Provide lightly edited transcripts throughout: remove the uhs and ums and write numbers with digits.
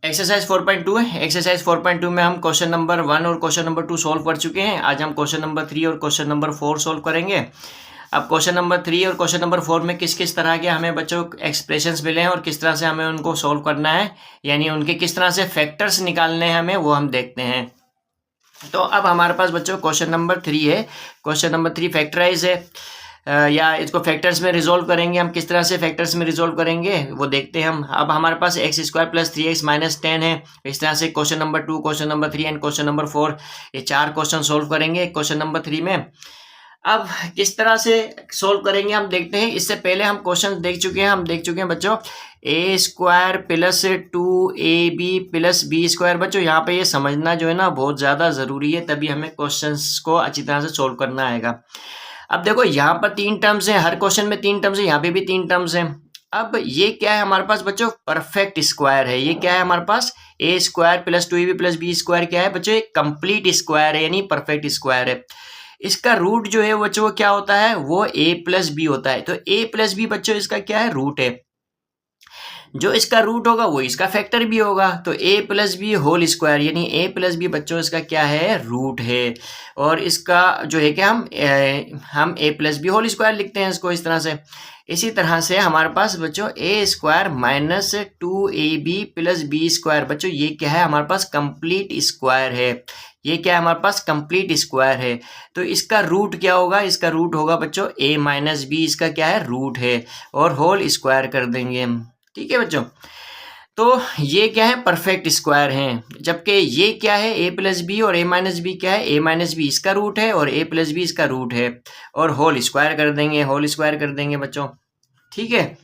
Exercise 4.2 है। Exercise 4.2 में हम क्वेश्चन नंबर 1 और क्वेश्चन नंबर 2 सॉल्व कर चुके हैं। आज हम क्वेश्चन नंबर 3 और क्वेश्चन नंबर 4 सॉल्व करेंगे। अब क्वेश्चन नंबर 3 और क्वेश्चन नंबर 4 में किस किस तरह के हमें बच्चों एक्सप्रेशंस मिले हैं और किस तरह से हमें उनको सॉल्व करना है, यानी उनके किस तरह से फैक्टर्स निकालने हैं हमें, वो हम देखते हैं। तो अब हमारे पास बच्चों क्वेश्चन नंबर 3 है। क्वेश्चन नंबर 3 फैक्टराइज है, या इसको फैक्टर्स में रिजोल्व करेंगे। हम किस तरह से फैक्टर्स में रिजोल्व करेंगे वो देखते हैं हम। अब हमारे पास x square plus 3x minus 10 है। इस तरह से question number 2, question number 3 and question number 4, ये 4 क्वेश्चन सोल्व करेंगे क्वेश्चन नंबर 3 में। अब किस तरह से सोल्व करेंगे हम देखते हैं। इससे पहले हम क्वेश्चन देख चुके हैं। हम देख चुके हैं बच्चों a square plus 2ab plus B square. बच्चों यहाँ पे ये समझना जो है ना बहुत ज़्यादा ज़रूरी है, तभी हमें क्वेश्चंस को अच्छी तरह से सोल्व करना आएगा। अब देखो यहाँ पर 3 टर्म्स हैं, हर क्वेश्चन में 3 टर्म्स है, यहाँ पे भी 3 टर्म्स हैं। अब ये क्या है हमारे पास बच्चों, परफेक्ट स्क्वायर है। ये क्या है हमारे पास, a square plus 2ab plus B square क्या है बच्चों, एक कंप्लीट स्क्वायर है, यानी परफेक्ट स्क्वायर है। इसका रूट जो है बच्चों वो क्या होता है, वो a प्लस बी होता है। तो a प्लस बी बच्चों इसका क्या है, रूट है। जो इसका रूट होगा वो इसका फैक्टर भी होगा। तो a plus B whole square, यानी a प्लस बी बच्चों इसका क्या है, रूट है। और इसका जो है कि हम a plus B whole square लिखते हैं इसको इस तरह से। इसी तरह से हमारे पास बच्चों a square minus 2ab plus B square, बच्चों ये क्या है हमारे पास, कंप्लीट स्क्वायर है। ये क्या है हमारे पास, कंप्लीट स्क्वायर है। तो इसका रूट क्या होगा, इसका रूट होगा बच्चों a माइनस बी, इसका क्या है, रूट है, और होल स्क्वायर कर देंगे हम। ठीक है बच्चों, तो ये क्या है, परफेक्ट स्क्वायर हैं। जबकि ये क्या है, a प्लस बी, और a माइनस बी क्या है, a माइनस बी इसका रूट है और a प्लस बी इसका रूट है, और होल स्क्वायर कर देंगे, होल स्क्वायर कर देंगे बच्चों। ठीक है,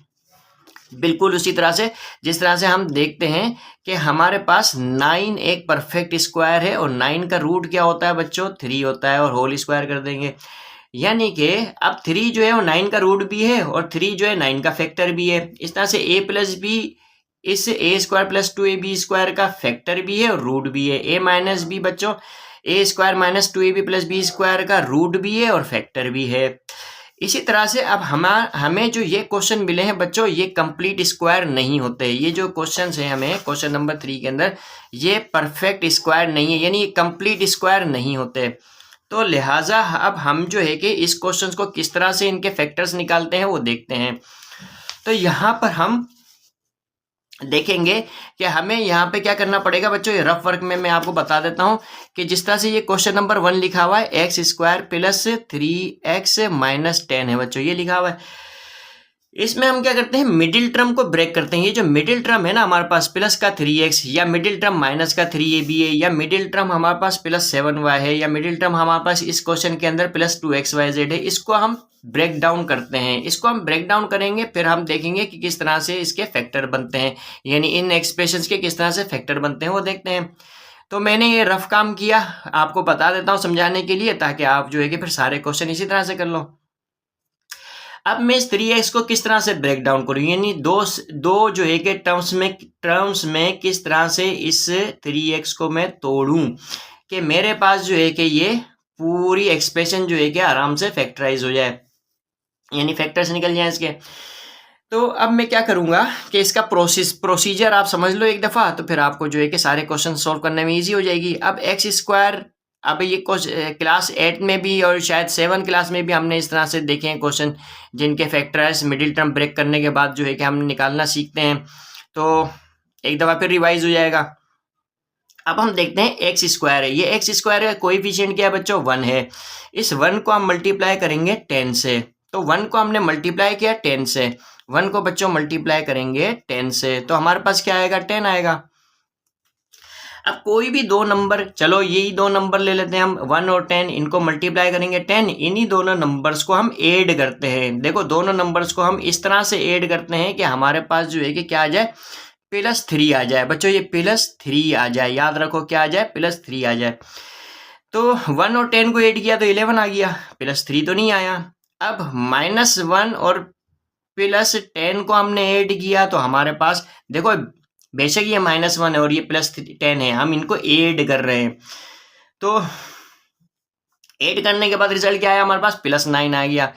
बिल्कुल उसी तरह से जिस तरह से हम देखते हैं कि हमारे पास 9 एक परफेक्ट स्क्वायर है, और 9 का रूट क्या होता है बच्चों, 3 होता है, और होल स्क्वायर कर देंगे। यानी कि अब 3 जो है वो 9 का रूट भी है, और 3 जो है 9 का फैक्टर भी है। इस तरह से a प्लस बी इस a square plus 2ab square का फैक्टर भी है और रूट भी है। a माइनस बी बच्चों a square minus 2ab plus B square का रूट भी है और फैक्टर भी है। इसी तरह से अब हमें जो ये क्वेश्चन मिले हैं बच्चों, ये कंप्लीट स्क्वायर नहीं होते। ये जो क्वेश्चन है हमें क्वेश्चन नंबर 3 के अंदर, ये परफेक्ट स्क्वायर नहीं है, यानी ये कंप्लीट स्क्वायर नहीं होते। तो लिहाजा अब हम जो है कि इस क्वेश्चन को किस तरह से इनके फैक्टर्स निकालते हैं वो देखते हैं। तो यहाँ पर हम देखेंगे कि हमें यहाँ पे क्या करना पड़ेगा बच्चों। ये रफ वर्क में मैं आपको बता देता हूँ कि जिस तरह से ये क्वेश्चन नंबर 1 लिखा हुआ है, x square plus 3x minus 10 है बच्चों, ये लिखा हुआ है। इसमें हम क्या करते हैं, मिडिल टर्म को ब्रेक करते हैं। ये जो मिडिल टर्म है ना हमारे पास, प्लस का 3x, या मिडिल टर्म माइनस का 3ab है, या मिडिल टर्म हमारे पास प्लस 7y है, या मिडिल टर्म हमारे पास इस क्वेश्चन के अंदर प्लस 2xyz है, इसको हम ब्रेक डाउन करते हैं। इसको हम ब्रेक डाउन करेंगे, फिर हम देखेंगे कि किस तरह से इसके फैक्टर बनते हैं, यानी इन एक्सप्रेशंस के किस तरह से फैक्टर बनते हैं वो देखते हैं। तो मैंने ये रफ काम किया, आपको बता देता हूँ समझाने के लिए, ताकि आप जो है कि फिर सारे क्वेश्चन इसी तरह से कर लो। अब मैं इस 3x को किस तरह से ब्रेक डाउन करूँ, यानी दो जो है कि टर्म्स में किस तरह से इस 3x को मैं तोड़ूं कि मेरे पास जो है कि ये पूरी एक्सप्रेशन जो है कि आराम से फैक्टराइज हो जाए, यानी फैक्टर्स निकल जाए इसके। तो अब मैं क्या करूंगा कि इसका प्रोसीजर आप समझ लो एक दफ़ा, तो फिर आपको जो है कि सारे क्वेश्चन सॉल्व करने में ईजी हो जाएगी। अब एक्स स्क्वायर, अब ये क्लास 8 में भी और शायद 7 क्लास में भी हमने इस तरह से देखे हैं क्वेश्चन, जिनके फैक्टर्स मिडिल टर्म ब्रेक करने के बाद जो है कि हम निकालना सीखते हैं। तो एक दफ़ा फिर रिवाइज हो जाएगा। अब हम देखते हैं एक्स स्क्वायर है, ये एक्स स्क्वायर का कोएफिशिएंट क्या है बच्चों, 1 है। इस 1 को हम मल्टीप्लाई करेंगे 10 से। तो 1 को हमने मल्टीप्लाई किया 10 से, 1 को बच्चों मल्टीप्लाई करेंगे 10 से, तो हमारे पास क्या आएगा, 10 आएगा। अब कोई भी दो नंबर, चलो यही दो नंबर ले लेते हैं हम, 1 और 10, इनको मल्टीप्लाई करेंगे 10, इन्हीं दोनों नंबर्स को हम ऐड करते हैं। देखो दोनों नंबर्स को हम इस तरह से ऐड करते हैं कि हमारे पास जो है कि क्या आ जाए, +3 आ जाए बच्चों, ये +3 आ जाए, याद रखो क्या आ जाए, +3 आ जाए। तो 1 और 10 को ऐड किया तो 11 आ गया, +3 तो नहीं आया। अब -1 और +10 को हमने ऐड किया तो हमारे पास देखो, बेशक ये -1 है और ये +10 है, हम इनको ऐड कर रहे हैं। तो ऐड करने के बाद रिजल्ट क्या आया हमारे पास, +9 आ गया।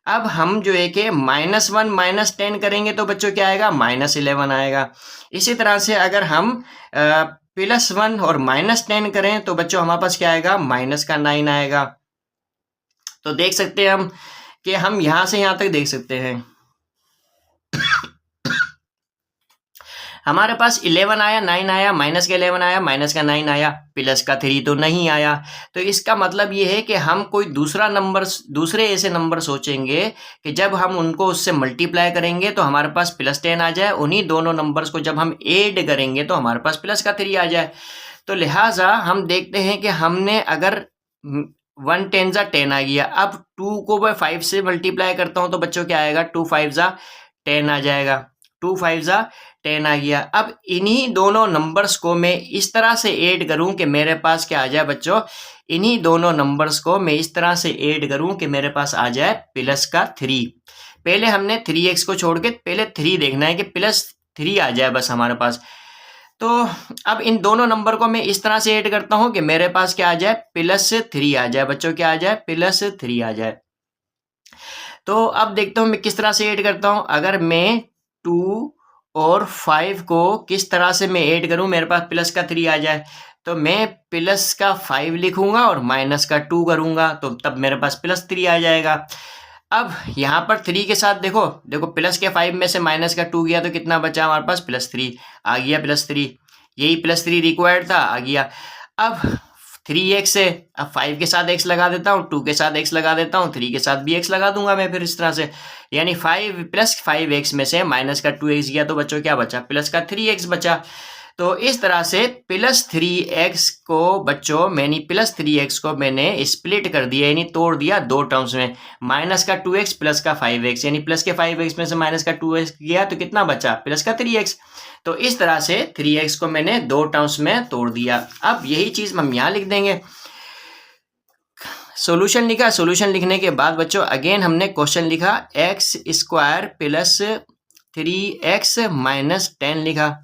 अब हम जो है कि -1 -10 करेंगे तो बच्चों क्या आएगा, -11 आएगा। इसी तरह से अगर हम +1 और -10 करें तो बच्चों हमारे पास क्या आएगा, -9 आएगा। तो देख सकते हैं हम कि हम यहाँ से यहाँ तक देख सकते हैं हमारे पास 11 आया, 9 आया, -11 आया, -9 आया, +3 तो नहीं आया। तो इसका मतलब ये है कि हम कोई दूसरे ऐसे नंबर सोचेंगे कि जब हम उनको उससे मल्टीप्लाई करेंगे तो हमारे पास +10 आ जाए, उन्हीं दोनों नंबर्स को जब हम ऐड करेंगे तो हमारे पास +3 आ जाए। तो लिहाजा हम देखते हैं कि हमने अगर 1 10 जा 10 आ गया, अब 2 को मैं 5 से मल्टीप्लाई करता हूँ तो बच्चों क्या आएगा, 2 5 जा 10 आ जाएगा, 2 5 जा 10 आ गया। अब इन्हीं दोनों नंबर्स को मैं इस तरह से ऐड करूं कि मेरे पास क्या आ जाए बच्चों, इन्हीं दोनों नंबर्स को मैं इस तरह से ऐड करूं कि मेरे पास आ जाए +3। पहले हमने 3x को छोड़ के पहले 3 देखना है कि +3 आ जाए बस हमारे पास। तो अब इन दोनों नंबर को मैं इस तरह से ऐड करता हूं कि मेरे पास क्या आ जाए, +3 आ जाए बच्चों, क्या आ जाए, +3 आ जाए। तो अब देखता हूं मैं किस तरह से ऐड करता हूं। अगर मैं 2 और 5 को किस तरह से मैं ऐड करूं मेरे पास +3 आ जाए, तो मैं +5 लिखूंगा और -2 करूंगा तो तब मेरे पास +3 आ जाएगा। अब यहाँ पर 3 के साथ देखो देखो +5 में से -2 गया तो कितना बचा हमारे पास, +3 आ गया, +3 यही +3 रिक्वायर्ड था, आ गया। अब 3x है, अब 5 के साथ x लगा देता हूँ, 2 के साथ x लगा देता हूँ, 3 के साथ भी x लगा दूंगा मैं फिर इस तरह से, यानी 5 + 5x में से -2x गया तो बच्चों क्या बचा, +3x बचा। तो इस तरह से +3x को बच्चों मैंने +3x को मैंने स्प्लिट कर दिया, यानी तोड़ दिया दो टर्म्स में, -2x +5x, यानी +5x में से -2x गया तो कितना बचा, +3x। तो इस तरह से 3x को मैंने दो टर्म्स में तोड़ दिया। अब यही चीज हम यहाँ लिख देंगे। सॉल्यूशन लिखा, सॉल्यूशन लिखने के बाद बच्चों अगेन हमने क्वेश्चन लिखा, x² + 3x - 10 लिखा।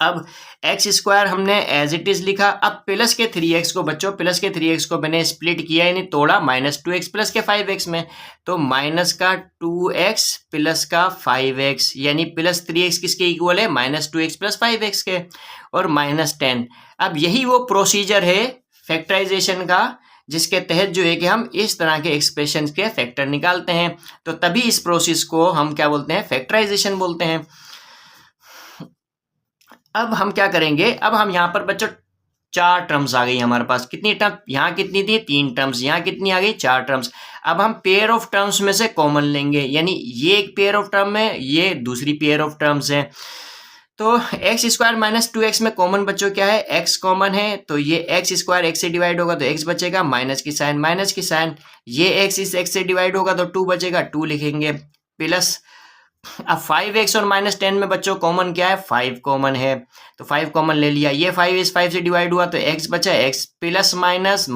अब x² हमने एज इट इज लिखा। अब प्लस के 3x को बच्चों, प्लस के 3x को मैंने स्प्लिट किया, यानी तोड़ा -2x + के 5x में, तो -2x + 5x, यानी +3x किसके इक्वल है, -2x + 5x के, और -10। अब यही वो प्रोसीजर है फैक्टराइजेशन का जिसके तहत जो है कि हम इस तरह के एक्सप्रेशन के फैक्टर निकालते हैं। तो तभी इस प्रोसेस को हम क्या बोलते हैं, फैक्टराइजेशन बोलते हैं। अब हम क्या करेंगे, अब हम यहाँ पर बच्चों 4 टर्म्स आ गई हमारे पास, कितनी टर्म यहाँ कितनी थी, 3 टर्म्स, यहाँ कितनी आ गई, 4 टर्म्स। अब हम पेयर ऑफ टर्म्स में से कॉमन लेंगे, यानी ये एक पेयर ऑफ टर्म है, ये दूसरी पेयर ऑफ टर्म्स है। तो x² - 2x में कॉमन बच्चों क्या है, x कॉमन है, तो ये x² x से डिवाइड होगा तो x बचेगा, माइनस की साइन, ये x इस x से डिवाइड होगा तो 2 बचेगा, 2 लिखेंगे, प्लस अब 5x और -10 में बच्चों कॉमन क्या है, 5 कॉमन है, तो 5 कॉमन ले लिया, ये 5 इस 5 से डिवाइड हुआ तो x बचा, x प्लस माइनस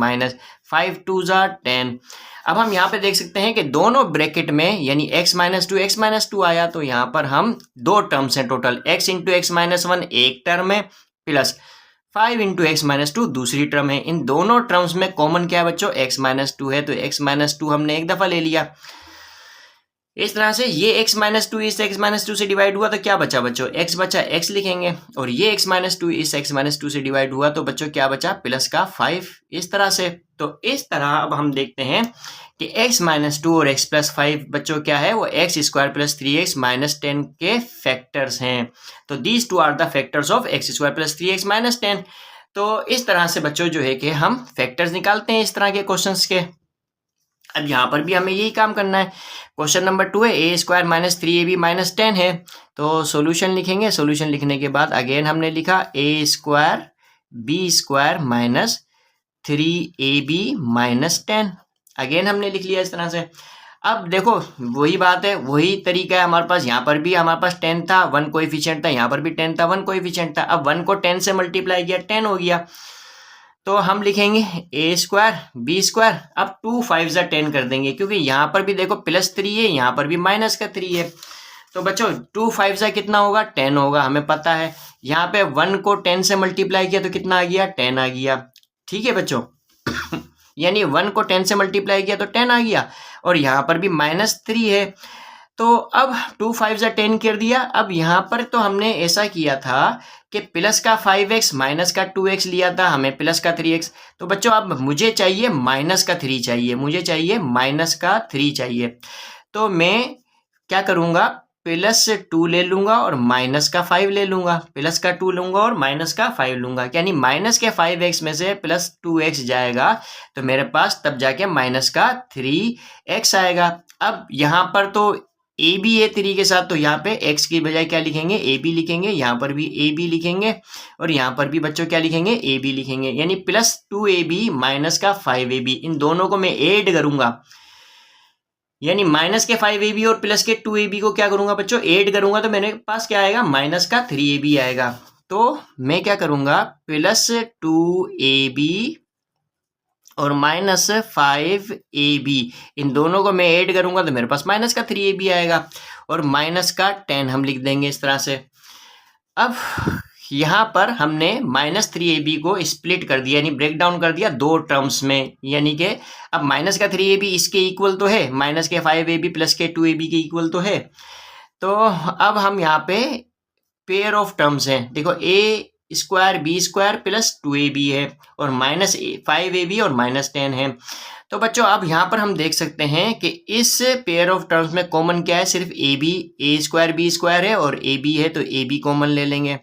5 2 जा 10। अब हम यहाँ पे देख सकते हैं कि दोनों ब्रैकेट में यानी x - 2 आया, तो यहाँ पर हम दो टर्म्स हैं टोटल, x × x - 1 एक टर्म है, प्लस 5 × x - 2 दूसरी टर्म है। इन दोनों टर्म्स में कॉमन क्या है बच्चों, x - 2 है, तो x - 2 हमने एक दफा ले लिया। इस तरह से ये x - 2 इस x - 2 से डिवाइड हुआ तो क्या बचा बच्चों, x बचा, x लिखेंगे, और ये x - 2 इस x - 2 से डिवाइड हुआ तो बच्चों क्या बचा, प्लस का 5, इस तरह से। तो इस तरह अब हम देखते हैं कि x - 2 और x + 5 बच्चों क्या है, वो x² + 3x - 10 के फैक्टर्स हैं। तो these two are the factors of x² + 3x - 10। तो इस तरह से बच्चों जो है कि हम फैक्टर्स निकालते हैं इस तरह के क्वेश्चंस के। अब यहाँ पर भी हमें यही काम करना है। क्वेश्चन नंबर 2 है, a² - 3ab - 10 है, तो सॉल्यूशन लिखेंगे। सॉल्यूशन लिखने के बाद अगेन हमने लिखा a² b² - 3ab - 10, अगेन हमने लिख लिया इस तरह से। अब देखो वही बात है, वही तरीका है हमारे पास, यहाँ पर भी हमारे पास 10 था, 1 कोएफिशिएंट था, यहाँ पर भी 10 था, 1 कोएफिशिएंट था। अब 1 को 10 से मल्टीप्लाई किया, 10 हो गया, तो हम लिखेंगे a² b²। अब 2 5 जा 10 कर देंगे, क्योंकि यहाँ पर भी देखो +3 है, यहाँ पर भी -3 है, तो बच्चों 2 5 जा कितना होगा, 10 होगा, हमें पता है। यहाँ पे 1 को 10 से मल्टीप्लाई किया तो कितना आ गया, 10 आ गया, ठीक है बच्चों। यानी 1 को 10 से मल्टीप्लाई किया तो 10 आ गया, और यहाँ पर भी -3 है। तो अब 2 5 जा 10 कर दिया। अब यहाँ पर तो हमने ऐसा किया था कि प्लस का 5x माइनस का 2x लिया था, हमें प्लस का 3x। तो बच्चों अब मुझे चाहिए माइनस का 3 चाहिए, मुझे चाहिए माइनस का 3 चाहिए। तो मैं क्या करूँगा, +2 ले लूँगा और माइनस का 5 ले लूँगा, प्लस का 2 लूँगा और माइनस का 5 लूँगा, यानी माइनस के 5x में से +2x जाएगा तो मेरे पास तब जाके माइनस का 3x आएगा। अब यहाँ पर तो ए बी है 3 के साथ, तो यहाँ पे x की बजाय क्या लिखेंगे, ए बी लिखेंगे, यहाँ पर भी ए बी लिखेंगे और यहाँ पर भी बच्चों क्या लिखेंगे, ए बी लिखेंगे, यानी +2ab माइनस का 5ab। इन दोनों को मैं ऐड करूंगा, यानी माइनस के 5ab और प्लस के 2ab को क्या करूंगा बच्चों, ऐड करूंगा, तो मेरे पास क्या आएगा, माइनस का 3ab आएगा। तो मैं क्या करूंगा, +2ab और -5ab, इन दोनों को मैं ऐड करूंगा तो मेरे पास माइनस का 3ab आएगा और माइनस का 10 हम लिख देंगे इस तरह से। अब यहाँ पर हमने -3ab को स्प्लिट कर दिया, यानी ब्रेक डाउन कर दिया दो टर्म्स में, यानी कि अब माइनस का 3ab इसके इक्वल तो है, माइनस के 5ab प्लस के 2ab के इक्वल तो है। तो अब हम यहाँ पे पेयर ऑफ टर्म्स हैं, देखो a² b² प्लस 2ab है और -5ab और -10 है। तो बच्चों अब यहाँ पर हम देख सकते हैं कि इस पेयर ऑफ टर्म्स में कॉमन क्या है, सिर्फ a² b² है और ab है, तो ab कॉमन ले लेंगे।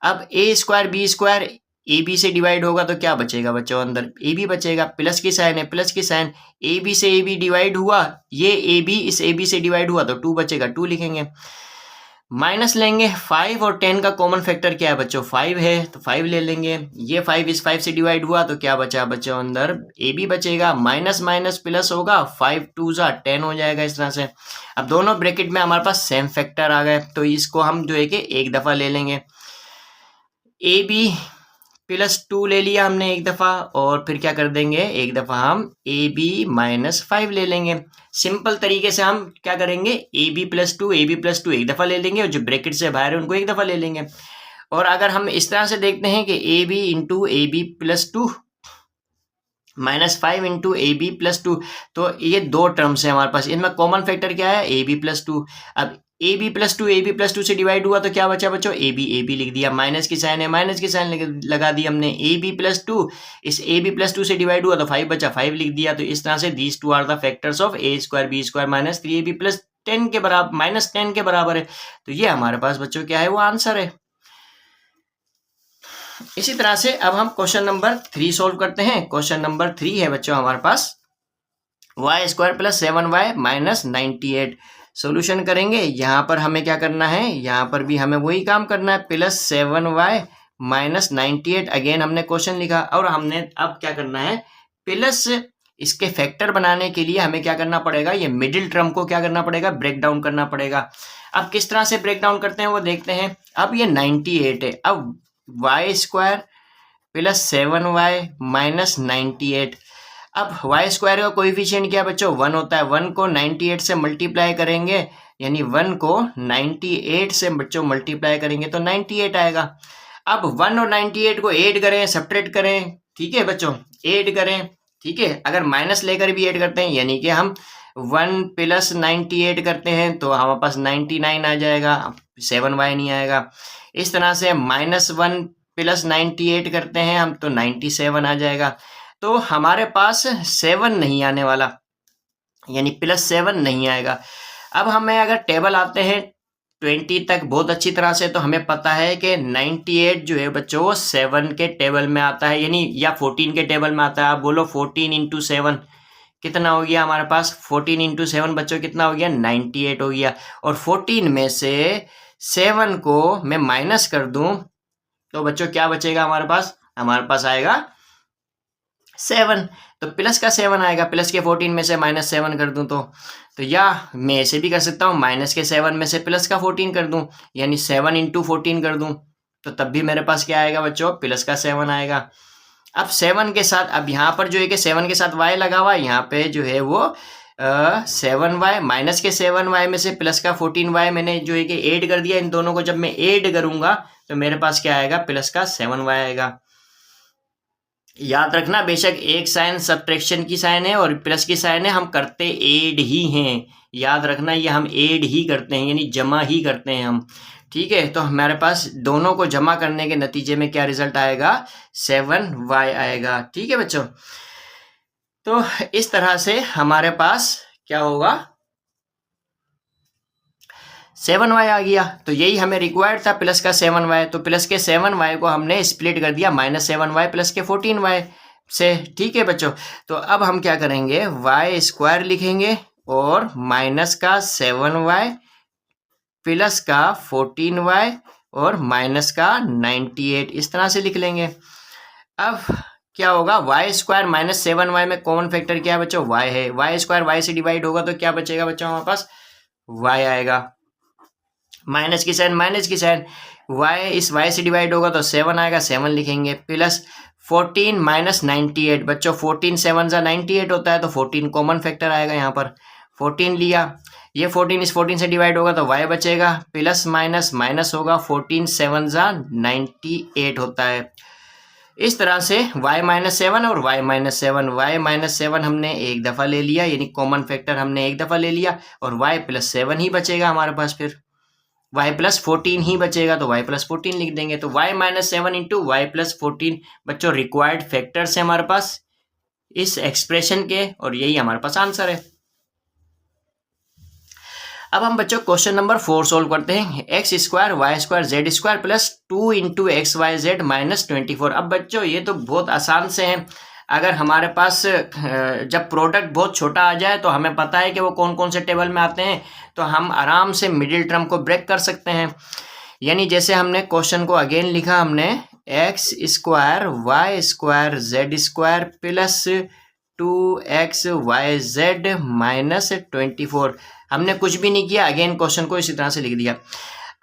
अब a² b² ab से डिवाइड होगा तो क्या बचेगा बच्चों, अंदर ab बचेगा, प्लस की साइन है, प्लस की साइन, ab से ab डिवाइड हुआ, ये ab इस ab से डिवाइड हुआ तो 2 बचेगा, 2 लिखेंगे। माइनस लेंगे, 5 और 10 का कॉमन फैक्टर क्या है बच्चों, 5 है, तो 5 ले लेंगे, ये 5 इस 5 से डिवाइड हुआ तो क्या बचा बच्चों, अंदर ab बचेगा, माइनस माइनस प्लस होगा, 5 2 जा 10 हो जाएगा इस तरह से। अब दोनों ब्रैकेट में हमारे पास सेम फैक्टर आ गए, तो इसको हम जो है कि एक दफ़ा ले लेंगे, ab +2 ले लिया हमने एक दफ़ा, और फिर क्या कर देंगे, एक दफ़ा हम ab -5 ले लेंगे। सिंपल तरीके से हम क्या करेंगे, ab +2 एक दफ़ा ले लेंगे और जो ब्रैकेट से बाहर है उनको एक दफ़ा ले लेंगे। और अगर हम इस तरह से देखते हैं कि ab × ab +2 -5 × ab +2, तो ये दो टर्म्स है हमारे पास, इनमें कॉमन फैक्टर क्या है, ab +2। अब ab +2 से डिवाइड हुआ तो क्या बचा बच्चों, ab लिख दिया, माइनस की साइन है, माइनस की साइन लगा दी हमने, ab +2 इस ab +2 से डिवाइड हुआ तो 5 बचा, 5 लिख दिया। तो इस तरह से these two are the factors of a² b² -3ab + 10 के बराबर, -10 के बराबर है। तो ये हमारे पास बच्चों क्या है, वो आंसर है। इसी तरह से अब हम क्वेश्चन नंबर 3 सॉल्व करते हैं। क्वेश्चन नंबर 3 है बच्चों हमारे पास, y² + 7y - 98। सोल्यूशन करेंगे, यहाँ पर हमें क्या करना है, यहाँ पर भी हमें वही काम करना है, +7y - 98। अगेन हमने क्वेश्चन लिखा और हमने अब क्या करना है, प्लस इसके फैक्टर बनाने के लिए हमें क्या करना पड़ेगा, ये मिडिल टर्म को क्या करना पड़ेगा, ब्रेक डाउन करना पड़ेगा। अब किस तरह से ब्रेक डाउन करते हैं वो देखते हैं। अब ये 98 है, अब y² + 7y - 98। अब y² का कोएफिशिएंट क्या बच्चों, 1 होता है, 1 को 98 से मल्टीप्लाई करेंगे, यानी 1 को 98 से बच्चों मल्टीप्लाई करेंगे तो 98 आएगा। अब 1 और 98 को ऐड करें, सब्ट्रैक्ट करें, ठीक है बच्चों, ऐड करें, ठीक है। अगर माइनस लेकर भी ऐड करते हैं, यानी कि हम 1 + 98 करते हैं तो हमारे पास 99 आ जाएगा, 7y नहीं आएगा। इस तरह से -1 + 98 करते हैं हम तो 97 आ जाएगा। तो हमारे पास 7 नहीं आने वाला, यानी +7 नहीं आएगा। अब हमें अगर टेबल आते हैं 20 तक बहुत अच्छी तरह से, तो हमें पता है कि 98 जो है बच्चों वो 7 के टेबल में आता है, यानी या 14 के टेबल में आता है। आप बोलो 14 × 7 कितना हो गया हमारे पास, 14 × 7 बच्चों कितना हो गया, 98 हो गया। और 14 में से 7 को मैं माइनस कर दूं तो बच्चों क्या बचेगा हमारे पास आएगा 7, तो प्लस का 7 आएगा। प्लस के 14 में से -7 कर दूं तो या मैं ऐसे भी कर सकता हूँ, माइनस के 7 में से प्लस का 14 कर दूं, यानी 7 × 14 कर दूं, तो तब भी मेरे पास क्या आएगा बच्चों, प्लस का 7 आएगा। अब 7 के साथ, अब यहाँ पर जो है कि 7 के साथ y लगा हुआ है, यहाँ पे जो है वो 7y, माइनस के 7y में से प्लस का 14y मैंने जो है कि ऐड कर दिया। इन दोनों को जब मैं ऐड करूंगा तो मेरे पास क्या आएगा, प्लस का 7y आएगा। याद रखना, बेशक एक साइन सब्ट्रैक्शन की साइन है और प्लस की साइन है, हम करते एड ही हैं। याद रखना, ये हम एड ही करते हैं, यानी जमा ही करते हैं हम। ठीक है, तो हमारे पास दोनों को जमा करने के नतीजे में क्या रिजल्ट आएगा, 7y आएगा। ठीक है बच्चों, तो इस तरह से हमारे पास क्या होगा, 7y आ गया। तो यही हमें रिक्वायर्ड था, प्लस का 7y। तो प्लस के 7y को हमने स्प्लिट कर दिया -7y प्लस के 14y से। ठीक है बच्चों, तो अब हम क्या करेंगे, y स्क्वायर लिखेंगे और माइनस का 7y प्लस का 14y और माइनस का 98, इस तरह से लिख लेंगे। अब क्या होगा, y स्क्वायर माइनस 7y में कॉमन फैक्टर क्या है बच्चों, y है। y स्क्वायर y से डिवाइड होगा तो क्या बचेगा बच्चों, हमारे पास y आएगा। माइनस की साइन माइनस की साइन, y इस y से डिवाइड होगा तो 7 आएगा, 7 लिखेंगे। प्लस 14 माइनस 98 बच्चों, 14 7 जा 98 होता है, तो 14 कॉमन फैक्टर आएगा यहाँ पर, 14 लिया। ये 14 इस 14 से डिवाइड होगा तो y बचेगा, प्लस माइनस माइनस होगा, 14 7 जा 98 होता है। इस तरह से y माइनस 7 और y माइनस 7, y माइनस 7 हमने एक दफ़ा ले लिया, यानी कॉमन फैक्टर हमने एक दफ़ा ले लिया, और y प्लस 7 ही बचेगा हमारे पास, फिर y प्लस 14 ही बचेगा, तो y प्लस 14 लिख देंगे। तो y minus 7 into Y plus 14 बच्चों रिक्वायर्ड फैक्टर्स है हमारे पास इस एक्सप्रेशन के, और यही हमारे पास आंसर है। अब हम बच्चों क्वेश्चन नंबर 4 सोल्व करते हैं। X square Y square Z square plus 2 into X Y Z minus 24। अब बच्चों ये तो बहुत आसान से हैं। अगर हमारे पास जब प्रोडक्ट बहुत छोटा आ जाए तो हमें पता है कि वो कौन कौन से टेबल में आते हैं, तो हम आराम से मिडिल टर्म को ब्रेक कर सकते हैं। यानी जैसे हमने क्वेश्चन को अगेन लिखा, हमने X square Y square Z square plus 2x Y Z minus 24। हमने कुछ भी नहीं किया, अगेन क्वेश्चन को इसी तरह से लिख दिया।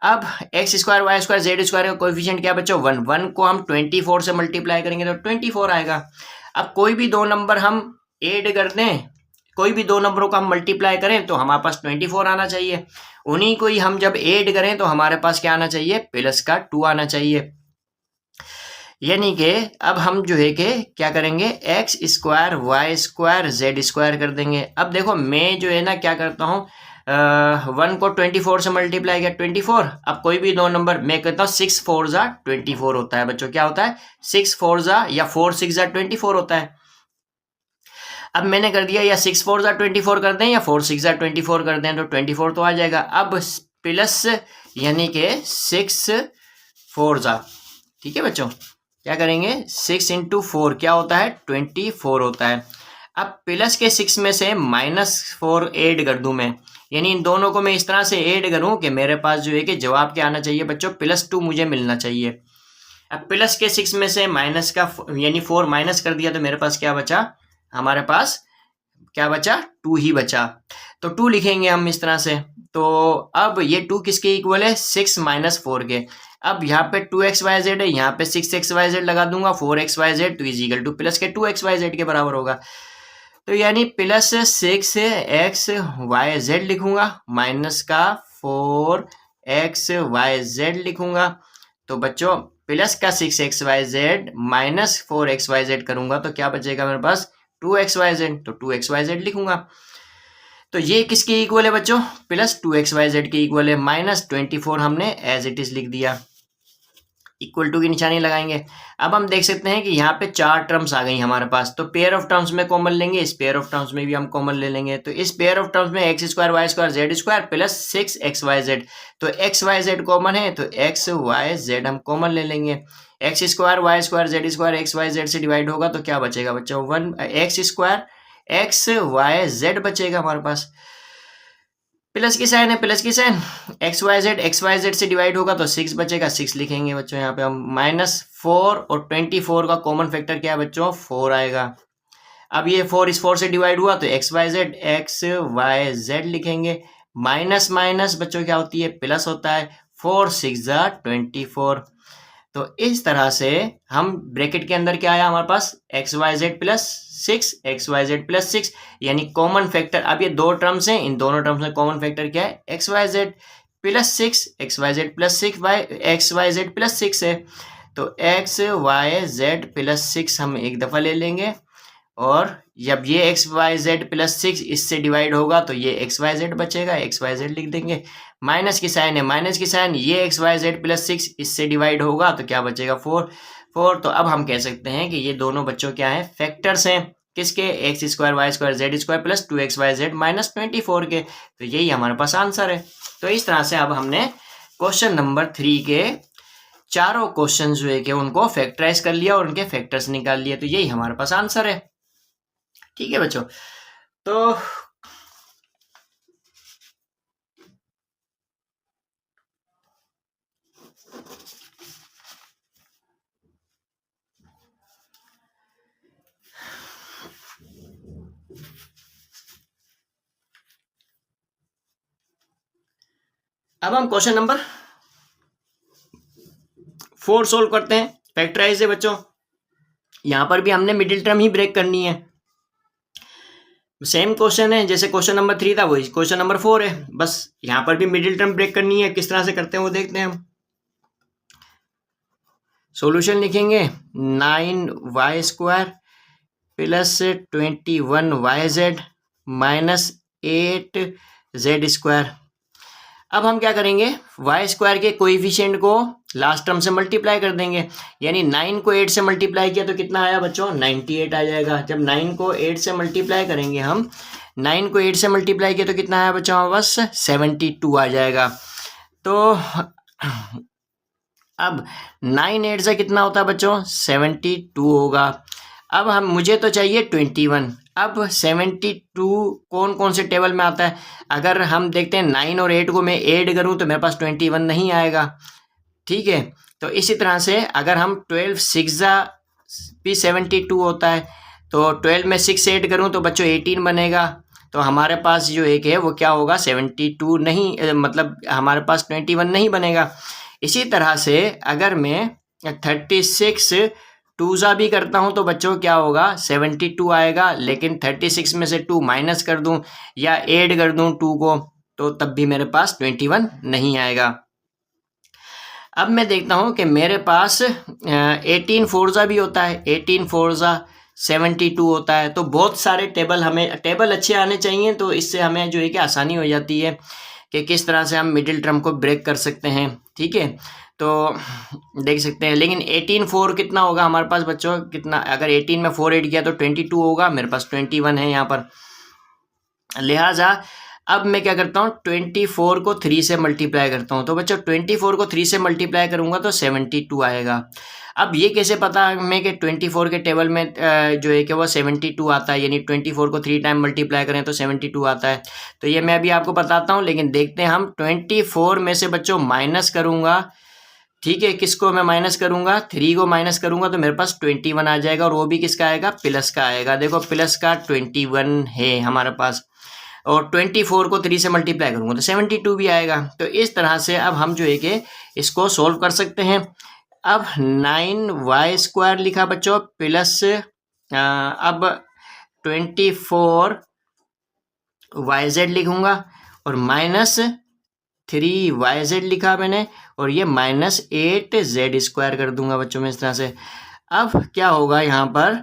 अब X square Y square Z square का कोएफिशिएंट क्या बच्चों, 1। 1 को हम 24 से मल्टीप्लाई करेंगे तो 24 आएगा। अब कोई भी दो नंबर हम ऐड कर दें, कोई भी दो नंबरों को हम मल्टीप्लाई करें तो हमारे पास 24 आना चाहिए। उन्हीं को ही हम जब ऐड करें तो हमारे पास क्या आना चाहिए, प्लस का 2 आना चाहिए। यानी कि अब हम जो है कि क्या करेंगे, X square Y square Z square कर देंगे। अब देखो मैं जो है ना क्या करता हूँ, 1 को 24 से मल्टीप्लाई किया 24। अब कोई भी दो नंबर मैं कहता हूँ 6 4 जा 24 होता है बच्चों, क्या होता है 6 4 जा या 4 6 जा 24 होता है। अब मैंने कर दिया, या 6 4 जा 24 कर दें या 4 6 जा 24 कर दें तो 24 तो आ जाएगा। अब प्लस यानी कि 6 4 जा, ठीक है बच्चों, क्या करेंगे 6 इंटू 4 क्या होता है 24 होता है। अब प्लस के 6 में से -4 ऐड कर दूं मैं, यानी इन दोनों को मैं इस तरह से ऐड करूं कि मेरे पास जो है कि जवाब क्या आना चाहिए बच्चों, +2 मुझे मिलना चाहिए। अब प्लस के 6 में से माइनस का यानी 4 माइनस कर दिया तो मेरे पास क्या बचा, हमारे पास क्या बचा 2 ही बचा, तो 2 लिखेंगे हम इस तरह से। तो अब ये 2 किसके इक्वल है, 6 - 4 के। अब यहाँ पे 2xyz है, यहाँ पे 6xyz लगा दूंगा, 4xyz तो इजिकल टू प्लस के 2xyz के बराबर होगा। तो यानी प्लस 6xyz लिखूंगा माइनस का 4xyz लिखूंगा। तो बच्चों प्लस का 6xyz माइनस 4xyz करूंगा तो क्या बचेगा मेरे पास 2xyz, तो 2xyz लिखूंगा। तो ये किसके इक्वल है बच्चों, प्लस 2xyz के इक्वल है। -24 हमने एज इट इज लिख दिया, इक्वल टू की निशानी लगाएंगे। अब हम देख सकते हैं कि यहाँ पे 4 टर्म्स आ गई हमारे पास, तो पेयर ऑफ टर्म्स में कॉमन लेंगे, इस पेयर ऑफ टर्म्स में भी हम कॉमन ले लेंगे। तो इस पेयर ऑफ टर्म्स में X square Y square Z square plus 6xyz, तो xyz कॉमन है तो xyz हम कॉमन ले लेंगे। X square Y square Z square xyz से डिवाइड होगा तो क्या बचेगा बच्चों, 1 एक्स स्क्वायर xyz बचेगा हमारे पास। प्लस की साइन है, प्लस की साइन xyz से डिवाइड होगा तो 6 बचेगा, 6 लिखेंगे बच्चों। यहाँ पे हम -4 और 24 का कॉमन फैक्टर क्या है बच्चों, 4 आएगा। अब ये 4 इस 4 से डिवाइड हुआ तो xyz लिखेंगे। माइनस माइनस बच्चों क्या होती है, प्लस होता है, 4 6 जा 24। तो इस तरह से हम ब्रैकेट के अंदर क्या आया हमारे पास, xyz प्लस 6 xyz प्लस 6, यानी कॉमन फैक्टर। अब ये दो टर्म्स हैं, इन दोनों टर्म्स में कॉमन फैक्टर क्या है, xyz plus 6 xyz plus 6 xyz plus 6 है। तो एक्स वाई जेड प्लस 6 हम एक दफ़ा ले लेंगे, और जब ये एक्स वाई जेड प्लस 6 इससे डिवाइड होगा तो ये एक्स वाई जेड बचेगा, एक्स वाई जेड लिख देंगे। माइनस की साइन है, माइनस की साइन, ये एक्स वाई जेड प्लस 6 इससे डिवाइड होगा तो क्या बचेगा 4। तो अब हम कह सकते हैं कि ये दोनों बच्चों क्या हैं, फैक्टर्स हैं किसके, X square Y square Z square plus 2x Y Z minus 24 के। तो यही हमारे पास आंसर है। तो इस तरह से अब हमने क्वेश्चन नंबर 3 के चारों क्वेश्चन जो है कि उनको फैक्टराइज कर लिया और उनके फैक्टर्स निकाल लिए। तो यही हमारे पास आंसर है। ठीक है बच्चों, तो अब हम क्वेश्चन नंबर 4 सोल्व करते हैं। फैक्टराइज है बच्चों, यहां पर भी हमने मिडिल टर्म ही ब्रेक करनी है। सेम क्वेश्चन है जैसे क्वेश्चन नंबर 3 था, वही क्वेश्चन नंबर 4 है, बस यहां पर भी मिडिल टर्म ब्रेक करनी है। किस तरह से करते हैं वो देखते हैं हम। सॉल्यूशन लिखेंगे 9y square plus 21yz minus 8z square. अब हम क्या करेंगे, वाई स्क्वायर के कोएफिशिएंट को लास्ट टर्म से मल्टीप्लाई कर देंगे, यानी 9 को 8 से मल्टीप्लाई किया तो कितना आया बच्चों, 98 आ जाएगा। जब 9 को 8 से मल्टीप्लाई करेंगे हम, 9 को 8 से मल्टीप्लाई किया तो कितना आया बच्चों, बस 72 आ जाएगा। तो अब 9 8 से कितना होता है बच्चों, 72 होगा। अब हम मुझे तो चाहिए 21। अब 72 कौन कौन से टेबल में आता है, अगर हम देखते हैं 9 और 8 को मैं ऐड करूं तो मेरे पास 21 नहीं आएगा। ठीक है, तो इसी तरह से अगर हम 12 6 भी 72 होता है, तो 12 में 6 ऐड करूं तो बच्चों 18 बनेगा। तो हमारे पास जो एक है वो क्या होगा, 72 नहीं, मतलब हमारे पास 21 नहीं बनेगा। इसी तरह से अगर मैं 36 2 भी करता हूं तो बच्चों क्या होगा, 72 आएगा, लेकिन 36 में से 2 माइनस कर दूं या ऐड कर दूं 2 को, तो तब भी मेरे पास 21 नहीं आएगा। अब मैं देखता हूं कि मेरे पास 18 4 भी होता है, 18 4 72 होता है। तो बहुत सारे टेबल, हमें टेबल अच्छे आने चाहिए, तो इससे हमें जो है कि आसानी हो जाती है कि किस तरह से हम मिडिल टर्म को ब्रेक कर सकते हैं। ठीक है, तो देख सकते हैं, लेकिन 18 4 कितना होगा हमारे पास बच्चों, कितना, अगर 18 में 4 ऐड किया तो 22 होगा, मेरे पास 21 है यहाँ पर। लिहाजा अब मैं क्या करता हूँ, 24 को 3 से मल्टीप्लाई करता हूँ। तो बच्चों 24 को 3 से मल्टीप्लाई करूँगा तो 72 आएगा। अब ये कैसे पता हमें कि 24 के टेबल में जो है कि वो 72 आता है, यानी 24 को 3 टाइम मल्टीप्लाई करें तो 72 आता है। तो ये मैं अभी आपको बताता हूँ, लेकिन देखते हैं हम 24 में से बच्चों माइनस करूँगा। ठीक है, किसको मैं माइनस करूँगा, 3 को माइनस करूँगा तो मेरे पास 21 आ जाएगा, और वो भी किसका आएगा, प्लस का आएगा। देखो प्लस का 21 है हमारे पास, और 24 को 3 से मल्टीप्लाई करूँगा तो 72 भी आएगा। तो इस तरह से अब हम जो है कि इसको सोल्व कर सकते हैं। अब 9y स्क्वायर लिखा बच्चों, प्लस अब 24 yz लिखूंगा, और माइनस 3yz लिखा मैंने, और ये माइनस 8z स्क्वायर कर दूंगा बच्चों में इस तरह से। अब क्या होगा यहाँ पर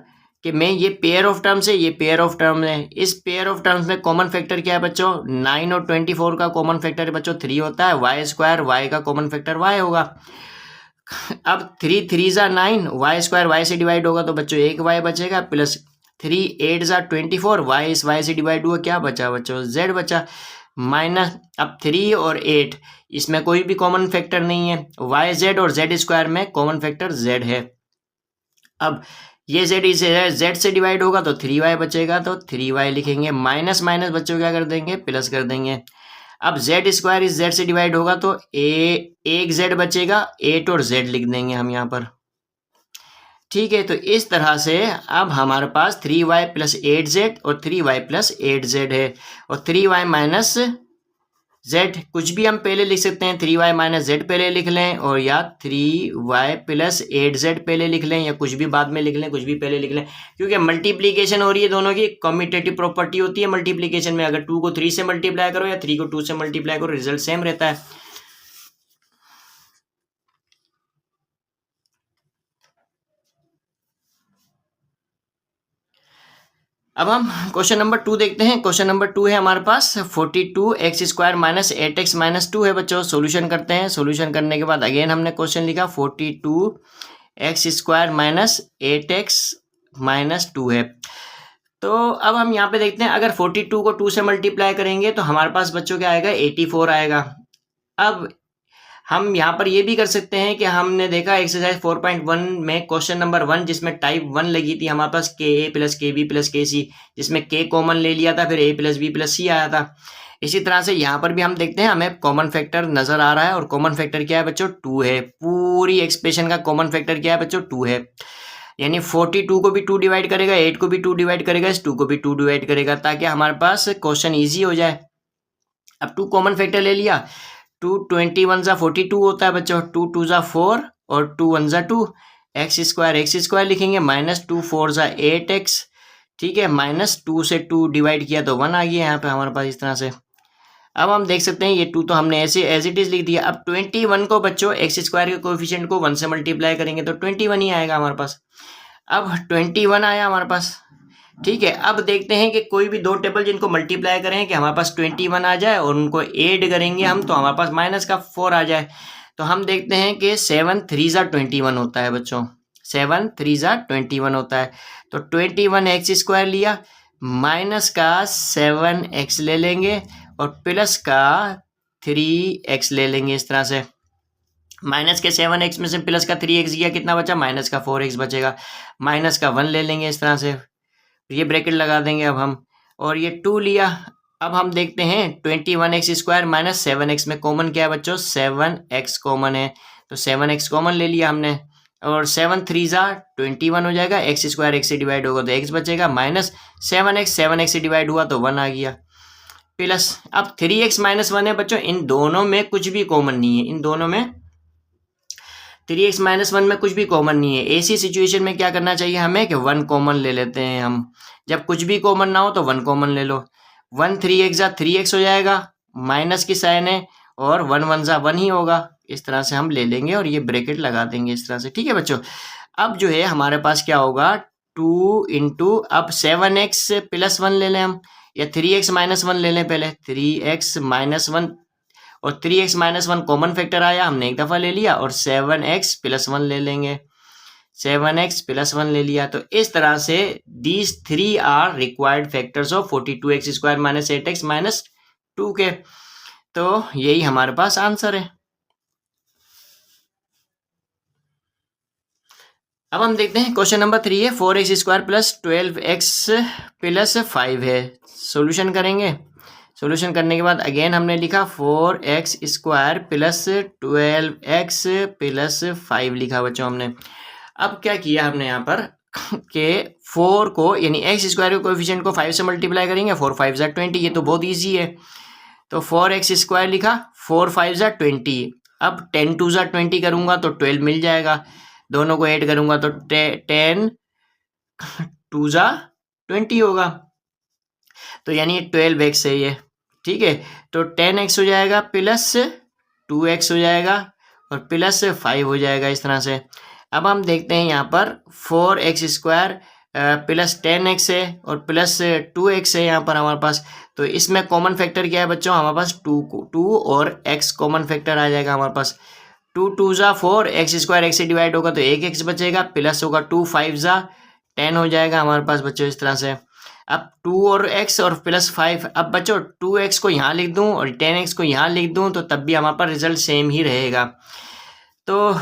कि मैं ये पेयर ऑफ टर्म्स है, ये पेयर ऑफ टर्म है, इस पेयर ऑफ टर्म्स में कॉमन फैक्टर क्या है बच्चों, 9 और 24 का कॉमन फैक्टर है बच्चों 3 होता है, y स्क्वायर, y का कॉमन फैक्टर y होगा। अब 3 3 9, y स्क्वायर y से डिवाइड होगा तो बच्चों 1 y बचेगा, प्लस 3 8 24, y इस y से डिवाइड हुआ, क्या बचा बच्चों, z बचा, माइनस अब 3 और 8, इसमें कोई भी कॉमन फैक्टर नहीं है, वाई जेड और जेड स्क्वायर में कॉमन फैक्टर z है। अब ये z इसे z से डिवाइड होगा तो 3y बचेगा, तो 3y लिखेंगे, माइनस माइनस बच्चों क्या कर देंगे, प्लस कर देंगे। अब z स्क्वायर इस z से डिवाइड होगा तो एक z बचेगा, 8 और z लिख देंगे हम यहाँ पर। ठीक है, तो इस तरह से अब हमारे पास 3y प्लस 8z और 3y प्लस 8z है, और 3y माइनस z कुछ भी हम पहले लिख सकते हैं, 3y माइनस z पहले लिख लें, और या 3y प्लस 8z पहले लिख लें, या कुछ भी बाद में लिख लें, कुछ भी पहले लिख लें, क्योंकि मल्टीप्लीकेशन हो रही है, दोनों की कम्यूटेटिव प्रॉपर्टी होती है मल्टीप्लीकेशन में। अगर 2 को 3 से मल्टीप्लाई करो या 3 को 2 से मल्टीप्लाई करो, रिजल्ट सेम रहता है। अब हम क्वेश्चन नंबर 2 देखते हैं। क्वेश्चन नंबर 2 है हमारे पास 42x² माइनस 8x माइनस 2 है बच्चों। सॉल्यूशन करते हैं। सॉल्यूशन करने के बाद अगेन हमने क्वेश्चन लिखा 42x² माइनस 8x माइनस 2 है। तो अब हम यहाँ पे देखते हैं, अगर 42 को 2 से मल्टीप्लाई करेंगे तो हमारे पास बच्चों क्या आएगा, 84 आएगा। अब हम यहाँ पर ये भी कर सकते हैं कि हमने देखा एक्सरसाइज 4.1 में क्वेश्चन नंबर 1 जिसमें टाइप 1 लगी थी हमारे पास KA plus KB plus KC, जिसमें K कॉमन ले लिया था, फिर A plus B plus C आया था। इसी तरह से यहाँ पर भी हम देखते हैं हमें कॉमन फैक्टर नजर आ रहा है, और कॉमन फैक्टर क्या है बच्चों, 2 है। पूरी एक्सप्रेशन का कॉमन फैक्टर क्या है बच्चों, 2 है। यानी 42 को भी 2 डिवाइड करेगा, 8 को भी 2 डिवाइड करेगा, इस 2 को भी 2 डिवाइड करेगा, ताकि हमारे पास क्वेश्चन ईजी हो जाए। अब 2 कॉमन फैक्टर ले लिया, 2 21 जा 42 होता है बच्चों, 2 2 जा 4 और 2 1 जा 2, x स्क्वायर लिखेंगे, माइनस 2 4 जा 8x, ठीक है, माइनस 2 से 2 डिवाइड किया तो 1 आ गया यहाँ पे हमारे पास इस तरह से। अब हम देख सकते हैं ये 2 तो हमने ऐसे एज इट इज लिख दिया। अब 21 को बच्चों x स्क्वायर के कोएफिशिएंट को 1 से मल्टीप्लाई करेंगे तो 21 ही आएगा हमारे पास। अब 21 आया हमारे पास, ठीक है। अब देखते हैं कि कोई भी दो टेबल जिनको मल्टीप्लाई करें कि हमारे पास 21 आ जाए और उनको ऐड करेंगे हम तो हमारे पास माइनस का 4 आ जाए। तो हम देखते हैं कि 7 3 जा 21 होता है बच्चों, 7 3 जा 21 होता है। तो 21x स्क्वायर लिया, माइनस का 7x ले लेंगे और प्लस का 3x ले लेंगे इस तरह से। माइनस के 7x में से प्लस का 3x गया, कितना बचा, माइनस का 4x बचेगा। माइनस का 1 ले लेंगे इस तरह से, ये ब्रैकेट लगा देंगे अब हम, और ये 2 लिया। अब हम देखते हैं 21x स्क्वायर माइनस 7x में कॉमन क्या है बच्चों, 7x कॉमन है, तो 7x कॉमन ले लिया हमने, और 7 3 जा 21 हो जाएगा, x स्क्वायर x से डिवाइड होगा तो x बचेगा, माइनस 7x से डिवाइड हुआ तो 1 आ गया, प्लस अब 3x माइनस 1 है बच्चों। इन दोनों में कुछ भी कॉमन नहीं है, इन दोनों में 3x माइनस 1 में कुछ भी कॉमन नहीं है। ऐसी सिचुएशन में क्या करना चाहिए हमें कि 1 कॉमन ले लेते हैं हम। जब कुछ भी कॉमन ना हो तो 1 कॉमन ले लो। 1 3x जा 3x हो जाएगा, माइनस की साइन है, और 1 1 जा 1 ही होगा। इस तरह से हम ले लेंगे और ये ब्रैकेट लगा देंगे इस तरह से, ठीक है बच्चों। अब जो है हमारे पास क्या होगा, 2 इंटू, अब 7x प्लस 1 ले लें हम, या 3x माइनस 1 ले लें पहले, 3x माइनस 1, और 3x माइनस 1 कॉमन फैक्टर आया, हमने एक दफ़ा ले लिया, और 7x प्लस 1 ले लेंगे, 7x प्लस 1 ले लिया। तो इस तरह से these 3 are required factors of 42x square minus 8x minus 2 के। तो यही हमारे पास आंसर है। अब हम देखते हैं क्वेश्चन नंबर 3 है 4x square plus 12x plus 5 है। सॉल्यूशन करेंगे। सॉल्यूशन करने के बाद अगेन हमने लिखा 4x square plus 12x plus 5 लिखा बच्चों हमने। अब क्या किया हमने यहाँ पर कि 4 को यानी x स्क्वायर के कोएफिशिएंट को 5 से मल्टीप्लाई करेंगे, 4 5 जा 20, ये तो बहुत ईजी है। तो 4x स्क्वायर लिखा, 4 5 जा 20, अब 10 2 जा 20 करूँगा तो 12 मिल जाएगा, दोनों को ऐड करूँगा तो 10 2 जा 20 होगा, तो यानी 12x है ये, ठीक है। तो 10x हो जाएगा प्लस 2x हो जाएगा और प्लस 5 हो जाएगा इस तरह से। अब हम देखते हैं यहाँ पर 4x स्क्वायर प्लस 10x है और प्लस 2x है यहाँ पर हमारे पास। तो इसमें कॉमन फैक्टर क्या है बच्चों, हमारे पास 2 और x कॉमन फैक्टर आ जाएगा हमारे पास। 2 2 जा 4, x स्क्वायर x से डिवाइड होगा तो 1x बचेगा, प्लस होगा 2 5 जा 10 हो जाएगा हमारे पास बच्चों इस तरह से। अब 2 और x और प्लस 5, अब बच्चों 2x को यहाँ लिख दूँ और 10x को यहाँ लिख दूँ तो तब भी हमारे पास रिजल्ट सेम ही रहेगा। तो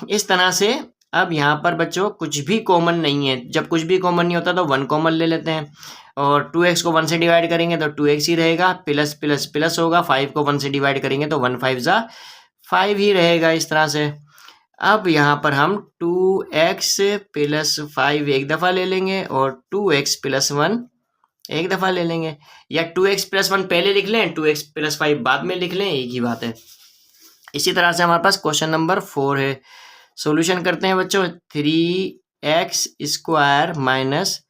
इस तरह से अब यहाँ पर बच्चों कुछ भी कॉमन नहीं है। जब कुछ भी कॉमन नहीं होता तो 1 कॉमन ले लेते हैं, और 2x को 1 से डिवाइड करेंगे तो 2x ही रहेगा, प्लस प्लस प्लस होगा, 5 को 1 से डिवाइड करेंगे तो 1 5 जा 5 ही रहेगा इस तरह से। अब यहाँ पर हम 2x प्लस 5 एक दफ़ा ले लेंगे और 2x प्लस 1 एक दफ़ा ले लेंगे, या 2x प्लस 1 पहले लिख लें, 2x प्लस 5 बाद में लिख लें, एक ही बात है। इसी तरह से हमारे पास क्वेश्चन नंबर 4 है। सॉल्यूशन करते हैं बच्चों, 3x square minus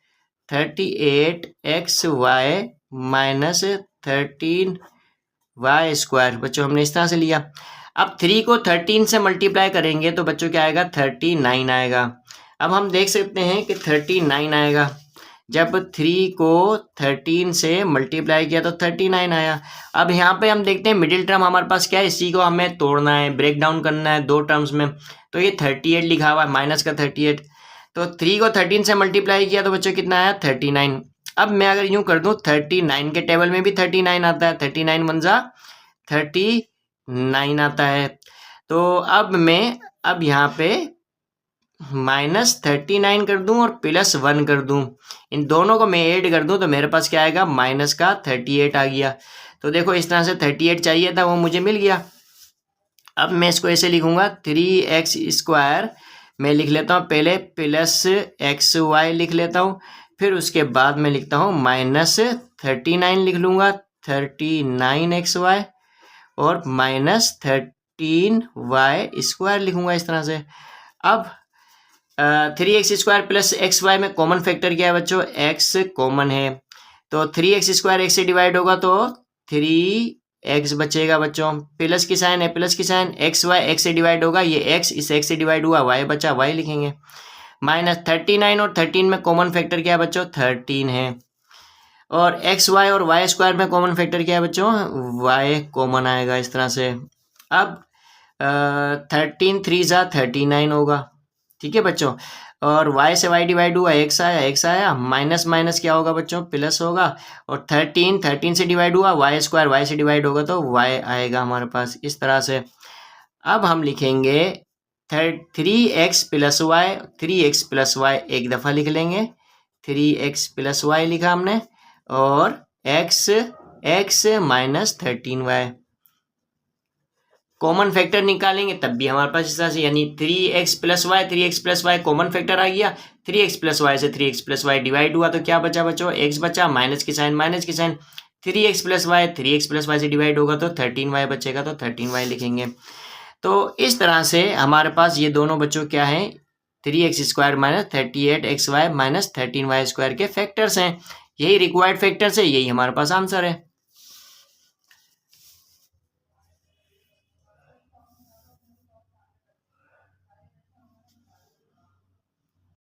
38xy minus 13y square बच्चों हमने इस तरह से लिया। अब 3 को 13 से मल्टीप्लाई करेंगे तो बच्चों क्या आएगा, 39 आएगा। अब हम देख सकते हैं कि 39 आएगा, जब 3 को 13 से मल्टीप्लाई किया तो 39 आया। अब यहाँ पे हम देखते हैं मिडिल टर्म हमारे पास क्या है, इसी को हमें तोड़ना है, ब्रेक डाउन करना है दो टर्म्स में। तो ये 38 लिखा हुआ है, माइनस का 38। तो 3 को 13 से मल्टीप्लाई किया तो बच्चों कितना आया, 39। अब मैं अगर यूं कर दूं, 39 के टेबल में भी 39 आता है, 39 वन जा 39 आता है। तो अब यहाँ पे -39 कर दूं और +1 कर दूं, इन दोनों को मैं ऐड कर दूं तो मेरे पास क्या आएगा, माइनस का 38 आ गया। तो देखो इस तरह से 38 चाहिए था, वो मुझे मिल गया। अब मैं इसको ऐसे लिखूंगा, 3x² मैं लिख लेता हूँ पहले, +xy लिख लेता हूँ, फिर उसके बाद मैं लिखता हूँ -39 लिख लूँगा, 39xy और -13y² लिखूंगा इस तरह से। अब 3x² + xy में कॉमन फैक्टर क्या है बच्चों, x कॉमन है, तो 3x² x से डिवाइड होगा तो 3x बचेगा बच्चों, प्लस की साइन है, प्लस की साइन, xy x से डिवाइड होगा, ये x इस x से डिवाइड हुआ, y बचा, y लिखेंगे। -39 और 13 में कॉमन फैक्टर क्या है बच्चों, 13 है। और xy और y² में कॉमन फैक्टर क्या है बच्चों, y कॉमन आएगा इस तरह से। अब 13 3 जा 39 होगा, ठीक है बच्चों। और y से y डिवाइड हुआ, x आया, माइनस माइनस क्या होगा बच्चों, प्लस होगा। और 13 से डिवाइड हुआ, y² y से डिवाइड होगा तो y आएगा हमारे पास इस तरह से। अब हम लिखेंगे 3x + y, 3x + y एक दफ़ा लिख लेंगे, 3x + y लिखा हमने, और x -13y कॉमन फैक्टर निकालेंगे तब भी हमारे पास इस तरह से, यानी 3x + y कॉमन फैक्टर आ गया, 3x + y से 3x + y डिवाइड हुआ तो क्या बचा बच्चों, x बचा, माइनस की sign, 3x + y 3x + y से डिवाइड होगा तो 13y बचेगा, तो 13y लिखेंगे। तो इस तरह से हमारे पास ये दोनों बच्चों क्या हैं, 3x² - 38xy - 13y² के फैक्टर्स हैं। यही रिक्वायर्ड फैक्टर्स है, यही हमारे पास आंसर है।